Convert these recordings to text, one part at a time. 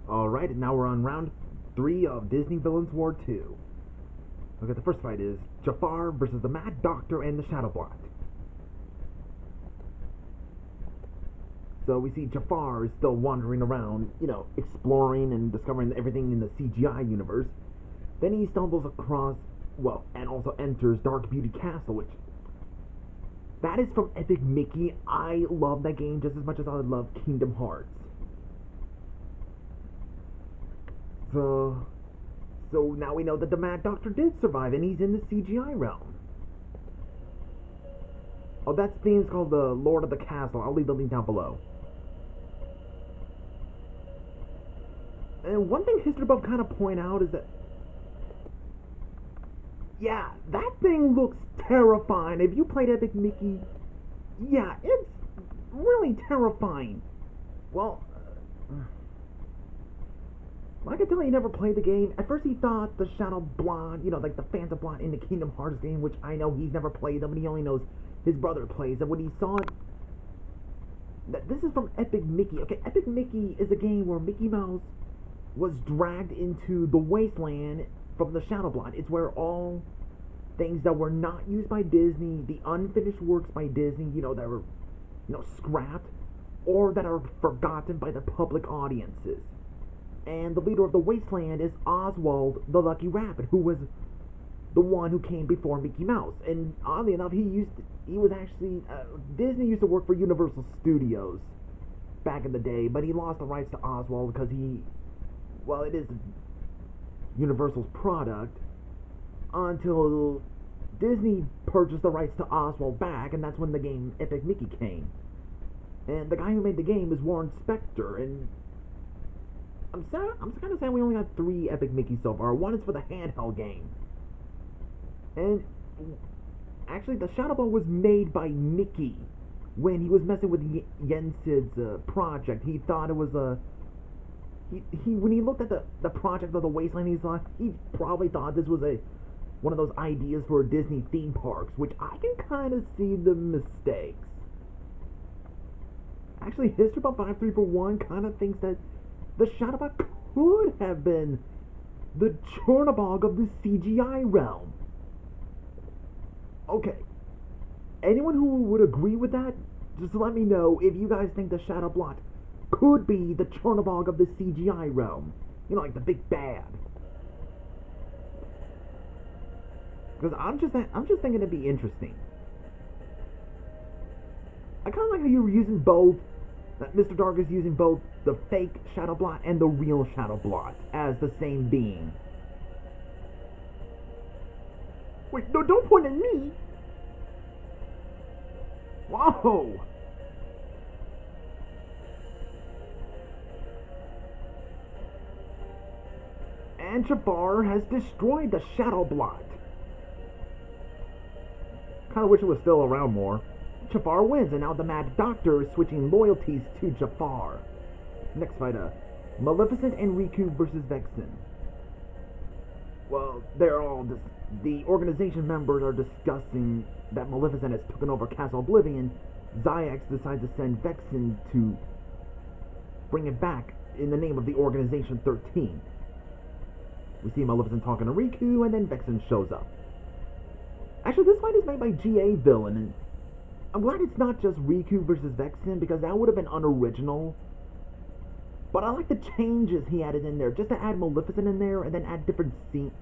Alright, and now we're on round 3 of Disney Villains War 2. Okay, the first fight is Jafar versus the Mad Doctor and the Shadow Blot. So we see Jafar is still wandering around, exploring and discovering everything in the CGI universe. Then he stumbles across, and also enters Dark Beauty Castle, which... that is from Epic Mickey. I love that game just as much as I love Kingdom Hearts. So now we know that the Mad Doctor did survive, and he's in the CGI realm. Oh, that theme's called the Lord of the Castle. I'll leave the link down below. And one thing History Buff kind of point out is that, yeah, that thing looks terrifying. If you played Epic Mickey, yeah, it's really terrifying. Well, I can tell he never played the game. At first he thought the Shadow Blot, like the Phantom Blot in the Kingdom Hearts game, which I know he's never played them, and he only knows his brother plays. And when he saw it, this is from Epic Mickey. Okay, Epic Mickey is a game where Mickey Mouse was dragged into the wasteland from the Shadow Blot. It's where all things that were not used by Disney, the unfinished works by Disney, that were, scrapped, or that are forgotten by the public audiences. And the leader of the wasteland is Oswald the Lucky Rabbit, who was the one who came before Mickey Mouse. And oddly enough, Disney used to work for Universal Studios back in the day, but he lost the rights to Oswald because it is Universal's product, until Disney purchased the rights to Oswald back, and that's when the game Epic Mickey came. And the guy who made the game is Warren Spector, and I'm kind of sad we only got 3 Epic Mickey so far. One is for the handheld game. And actually, the Shadow Ball was made by Mickey when he was messing with Yensid's project. He thought it was when he looked at the project of the Wasteland, he probably thought this was one of those ideas for Disney theme parks, which I can kind of see the mistakes. Actually, History Buff 5341 kind of thinks that the Shadow Bot could have been the Chernobog of the CGI realm. Okay, anyone who would agree with that, just let me know if you guys think the Shadow Blot could be the Chernobog of the CGI realm. Like the big bad. Because I'm just thinking it'd be interesting. I kind of like how you were using both. That Mr. Dark is using both the fake Shadow Blot and the real Shadow Blot as the same being. Wait, no, don't point at me! Whoa! And Jafar has destroyed the Shadow Blot. Kinda wish it was still around more. Jafar wins, and now the Mad Doctor is switching loyalties to Jafar. Next fight, Maleficent and Riku versus Vexen. Well, the organization members are discussing that Maleficent has taken over Castle Oblivion. Zayax decides to send Vexen to bring it back in the name of the Organization 13. We see Maleficent talking to Riku, and then Vexen shows up. Actually, this fight is made by GA Villain, and I'm glad it's not just Riku versus Vexen, because that would have been unoriginal. But I like the changes he added in there, just to add Maleficent in there, and then add different scenes,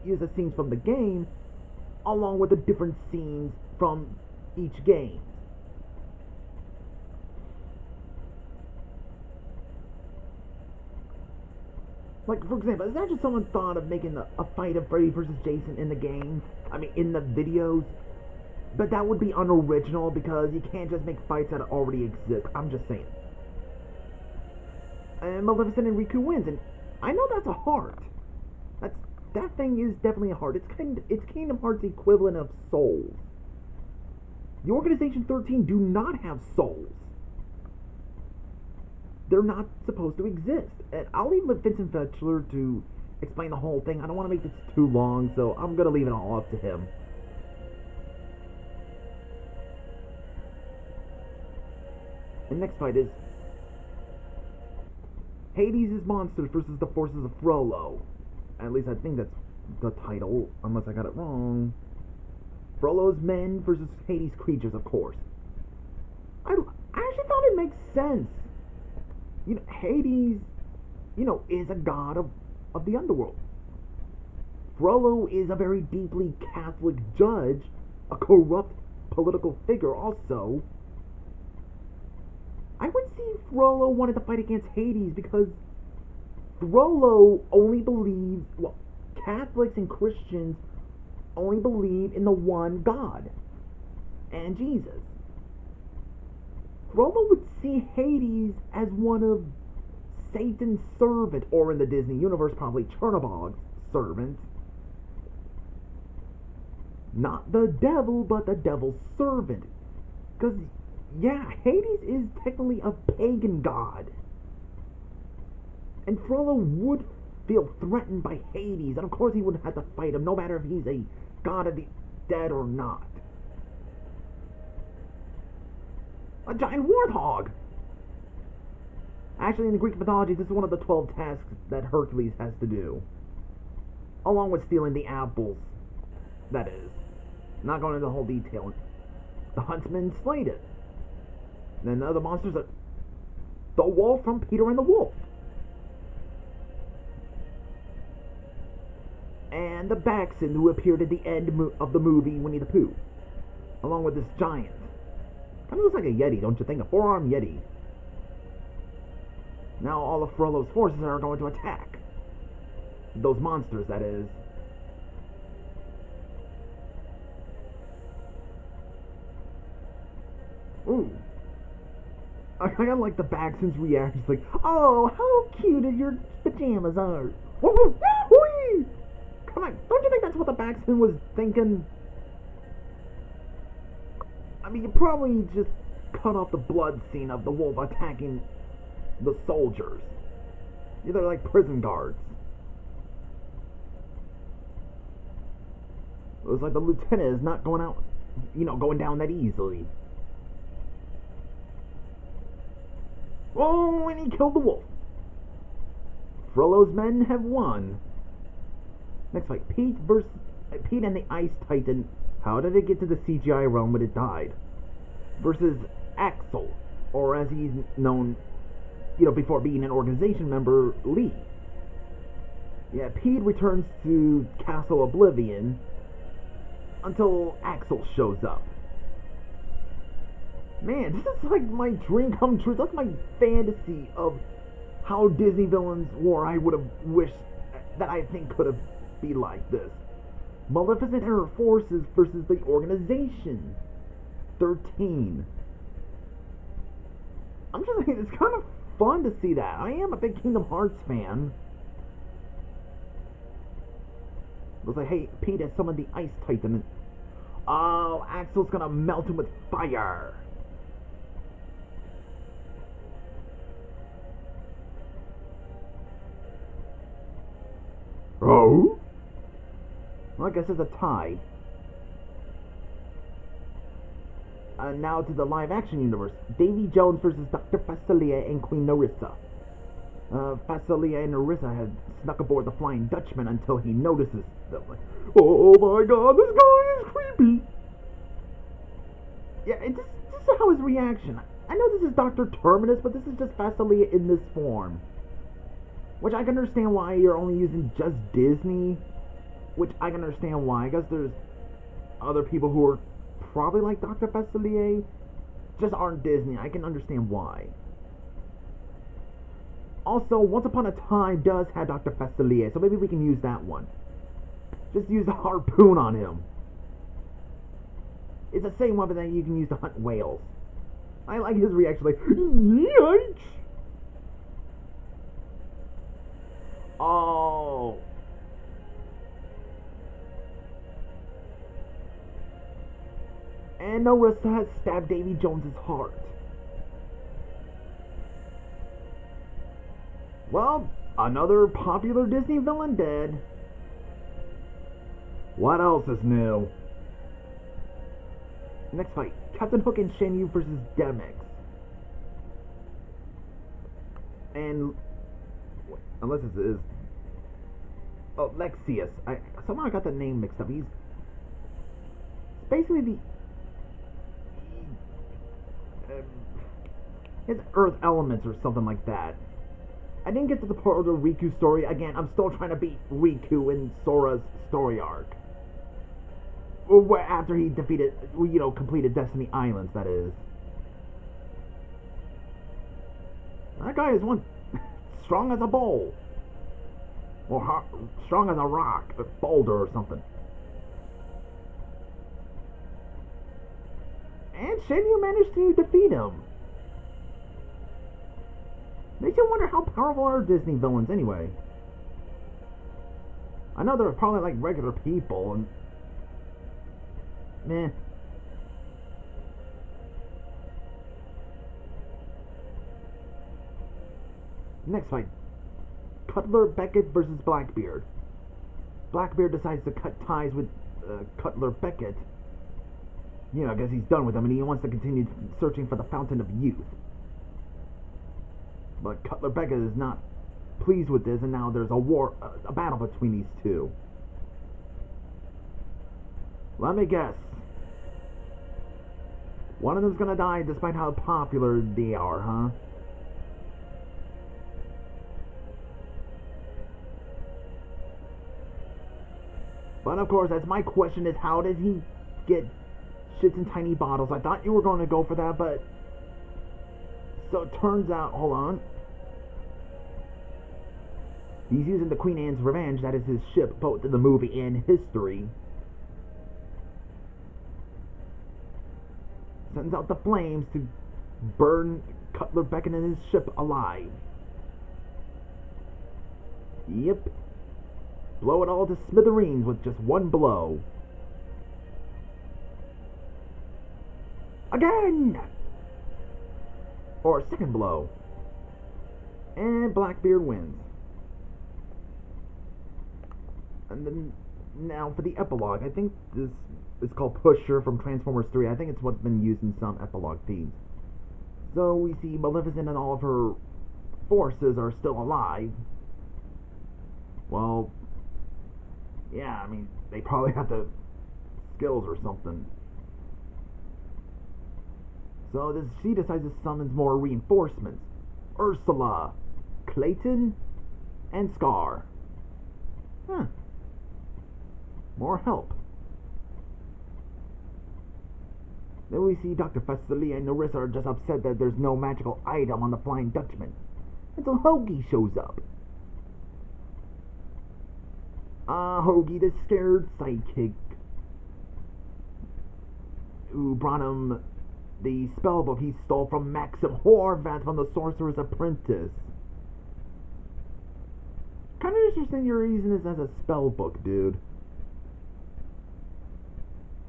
use the scenes from the game, along with the different scenes from each game. Like, for example, is that just someone thought of making a fight of Freddy versus Jason in the game? I mean, in the videos? But that would be unoriginal, because you can't just make fights that already exist. I'm just saying. And Maleficent and Riku wins, and I know that's a heart. That thing is definitely a heart. It's Kingdom Hearts' equivalent of souls. The Organization 13 do not have souls. They're not supposed to exist. And I'll leave Vincent Fetchler to explain the whole thing. I don't want to make this too long, so I'm going to leave it all up to him. The next fight is Hades' monsters versus the forces of Frollo. At least I think that's the title, unless I got it wrong. Frollo's men versus Hades' creatures, of course. I actually thought it makes sense. Hades, is a god of the underworld. Frollo is a very deeply Catholic judge, a corrupt political figure also. I would see Frollo wanted to fight against Hades because Frollo only believes, Catholics and Christians only believe in the one God and Jesus. Frollo would see Hades as one of Satan's servant, or in the Disney universe, probably Chernobog's servant. Not the devil, but the devil's servant. Because, Hades is technically a pagan god. And Frollo would feel threatened by Hades, and of course he would have to fight him, no matter if he's a god of the dead or not. A giant warthog! Actually, in the Greek mythology, this is one of the 12 tasks that Hercules has to do. Along with stealing the apples. That is. Not going into the whole detail. The huntsman slayed it. And then the other monsters are the wolf from Peter and the Wolf. And the Baxen who appeared at the end of the movie Winnie the Pooh. Along with this giant. Kind of looks like a Yeti, don't you think? A four-armed Yeti. Now all of Frollo's forces are going to attack. Those monsters, that is. Ooh. I kinda like the Baxen's reactions, like, oh, how cute your pajamas are. Woo! Whee! Come on, don't you think that's what the Baxen was thinking? I mean, you probably just cut off the blood scene of the wolf attacking the soldiers. They're like prison guards. It was like the lieutenant is not going out, going down that easily. Oh, and he killed the wolf. Frollo's men have won. Next fight, Pete and the Ice Titan. How did it get to the CGI realm when it died? Versus Axel, or as he's known, before being an organization member, Lee. Yeah, Pete returns to Castle Oblivion until Axel shows up. Man, this is like my dream come true. That's my fantasy of how Disney villains war. I would have wished that I think could have been like this. Maleficent and her forces versus the organization. 13. I'm just saying, it's kind of fun to see that. I am a big Kingdom Hearts fan. It was like, hey, Pete has summoned the Ice Titan. Oh, Axel's gonna melt him with fire. Oh? Well, I guess it's a tie. Now to the live-action universe. Davy Jones versus Dr. Facilier and Queen Nerissa. Facilier and Nerissa had snuck aboard the Flying Dutchman until he notices them. Like, oh my god, this guy is creepy! Yeah, this is how his reaction. I know this is Dr. Terminus, but this is just Facilier in this form. Which I can understand why you're only using just Disney. Which I can understand why. I guess there's other people who are probably like Dr. Facilier, just aren't Disney. I can understand why. Also, Once Upon a Time does have Dr. Facilier, so maybe we can use that one. Just use the harpoon on him. It's the same weapon that you can use to hunt whales. I like his reaction, like, yikes! Oh. And Nerissa has stabbed Davy Jones's heart. Well, another popular Disney villain dead. What else is new? Next fight, Captain Hook and Shen Yu versus Demix. And unless this is, oh, Lexius. Somehow I got the name mixed up. He's basically his Earth elements or something like that. I didn't get to the part of the Riku story. Again, I'm still trying to beat Riku in Sora's story arc. Where after he defeated, completed Destiny Islands, that is. That guy is one strong as a bull. Or strong as a rock, a boulder or something. And Shenyu managed to defeat him. Makes you wonder how powerful are Disney villains anyway. I know they're probably like regular people and meh. Next fight. Cutler Beckett versus Blackbeard. Blackbeard decides to cut ties with Cutler Beckett. I guess he's done with him and he wants to continue searching for the Fountain of Youth. But Cutler Beckett is not pleased with this, and now there's a battle between these two. Let me guess. One of them's gonna die despite how popular they are, huh? But of course, that's my question is, how did he get shits in tiny bottles? I thought you were going to go for that, but... So it turns out, hold on. He's using the Queen Anne's Revenge, that is his ship, both in the movie and history. Sends out the flames to burn Cutler Beckett and his ship alive. Yep. Blow it all to smithereens with just one blow. Again! Or second blow. And Blackbeard wins. And then, now for the epilogue. I think this is called Pusher from Transformers 3. I think it's what's been used in some epilogue themes. So we see Maleficent and all of her forces are still alive. Well, yeah, I mean, they probably have the skills or something. So she decides to summon more reinforcements. Ursula, Clayton, and Scar. Huh. More help. Then we see Dr. Fessily and Nerissa are just upset that there's no magical item on the Flying Dutchman until Hoagie shows up. Hoagie, the scared sidekick, who brought him the spellbook he stole from Maxim Horvath from the Sorcerer's Apprentice. Kind of interesting you're using this as a spellbook, dude.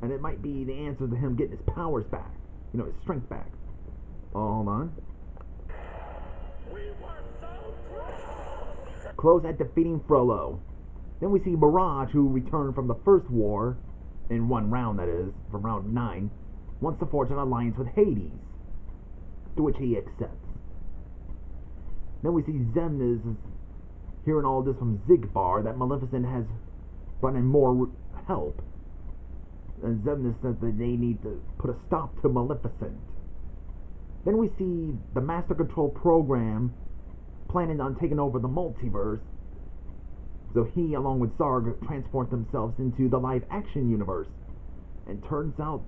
And it might be the answer to him getting his powers back. His strength back. Oh, hold on. We were so close at defeating Frollo. Then we see Mirage, who returned from the first war, in one round that is, from round 9, wants to forge an alliance with Hades, to which he accepts. Then we see Xemnas hearing all this from Zigbar, that Maleficent has brought in more help. And Xemnas says that they need to put a stop to Maleficent. Then we see the Master Control program planning on taking over the multiverse. So he, along with Zarg, transport themselves into the live-action universe. And turns out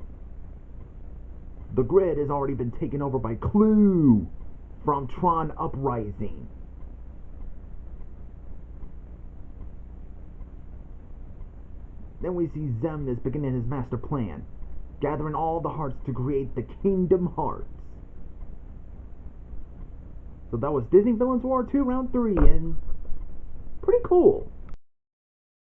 the grid has already been taken over by Clue from Tron Uprising. Then we see Xemnas beginning his master plan, gathering all the hearts to create the Kingdom Hearts. So that was Disney Villains War 2 Round 3, and pretty cool.